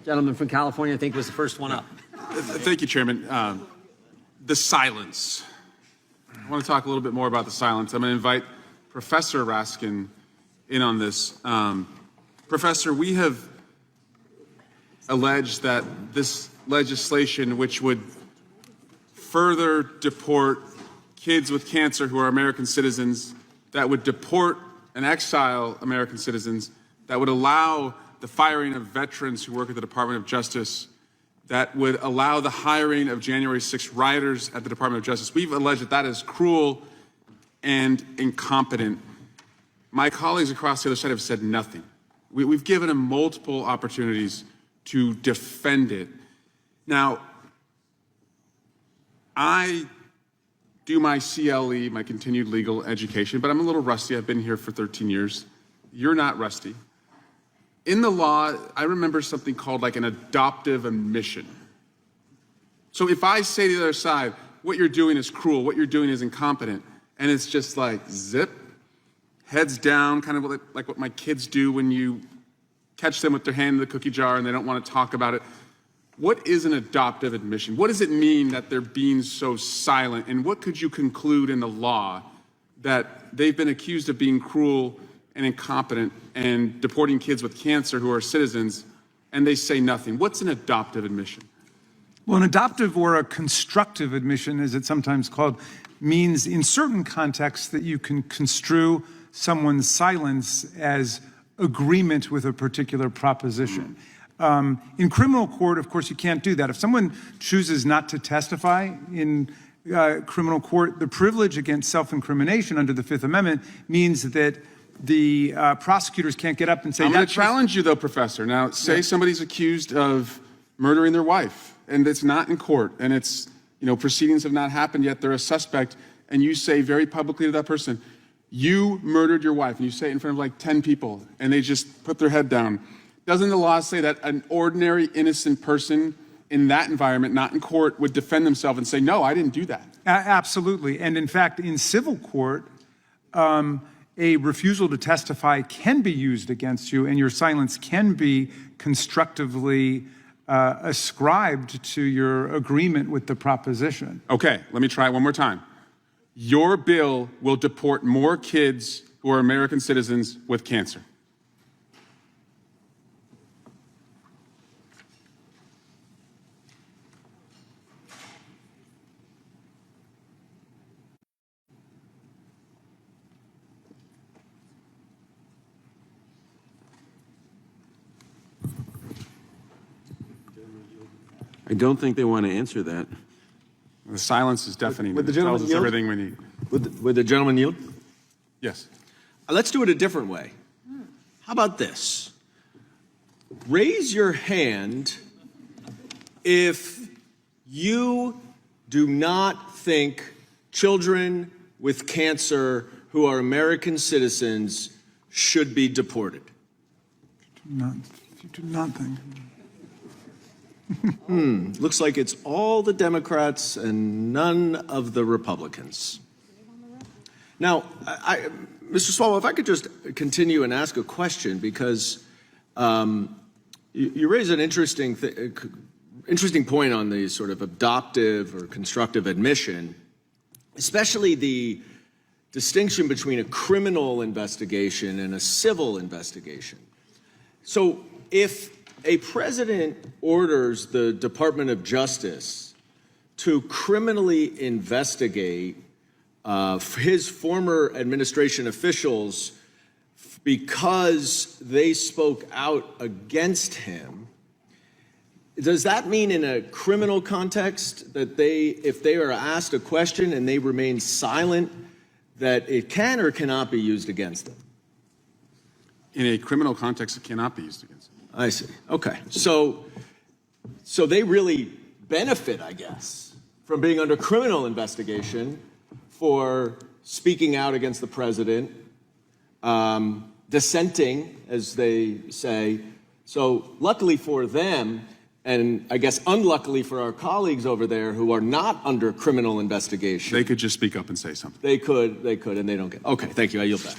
Gentleman from California, I think, was the first one up. Thank you, Chairman. The silence. I want to talk a little bit more about the silence. I'm going to invite Professor Raskin in on this. Professor, we have alleged that this legislation, which would further deport kids with cancer who are American citizens, that would deport and exile American citizens, that would allow the firing of veterans who work at the Department of Justice, that would allow the hiring of January 6th rioters at the Department of Justice. We've alleged that that is cruel and incompetent. My colleagues across the other side have said nothing. We've given them multiple opportunities to defend it. Now, I do my CLE, my continued legal education, but I'm a little rusty. I've been here for 13 years. You're not rusty. In the law, I remember something called like an adoptive admission. So if I say to the other side, what you're doing is cruel, what you're doing is incompetent, and it's just like zip, heads down, kind of like what my kids do when you catch them with their hand in the cookie jar and they don't want to talk about it. What is an adoptive admission? What does it mean that they're being so silent? And what could you conclude in the law that they've been accused of being cruel and incompetent and deporting kids with cancer who are citizens, and they say nothing? What's an adoptive admission? Well, an adoptive or a constructive admission, as it's sometimes called, means in certain contexts that you can construe someone's silence as agreement with a particular proposition. In criminal court, of course, you can't do that. If someone chooses not to testify in criminal court, the privilege against self-incrimination under the Fifth Amendment means that the prosecutors can't get up and say, I'm going to challenge you, though, Professor. Now, say somebody's accused of murdering their wife, and it's not in court, and it's, proceedings have not happened yet, they're a suspect, and you say very publicly to that person, you murdered your wife, and you say it in front of like 10 people, and they just put their head down. Doesn't the law say that an ordinary, innocent person in that environment, not in court, would defend themselves and say, no, I didn't do that? Absolutely. And in fact, in civil court, a refusal to testify can be used against you, and your silence can be constructively ascribed to your agreement with the proposition. Okay, let me try it one more time. Your bill will deport more kids who are American citizens with cancer. I don't think they want to answer that. The silence is deafening. Would the It tells gentleman us yield? everything we need. Would the gentleman yield? Yes. Let's do it a different way. How about this? Raise your hand if you do not think children with cancer who are American citizens should be deported. If you do not think. Looks like it's all the Democrats and none of the Republicans. Now, Mr. Swalwell, if I could just continue and ask a question, because you raise an interesting point on the sort of adoptive or constructive admission, especially the distinction between a criminal investigation and a civil investigation. So if a president orders the Department of Justice to criminally investigate his former administration officials because they spoke out against him, does that mean in a criminal context that if they are asked a question and they remain silent, that it can or cannot be used against them? In a criminal context, it cannot be used against them. I see. Okay. So they really benefit, I guess, from being under criminal investigation for speaking out against the president, dissenting, as they say. So luckily for them, and I guess unluckily for our colleagues over there who are not under criminal investigation. They could just speak up and say something. They could, and they don't get. Okay, thank you. I yield back.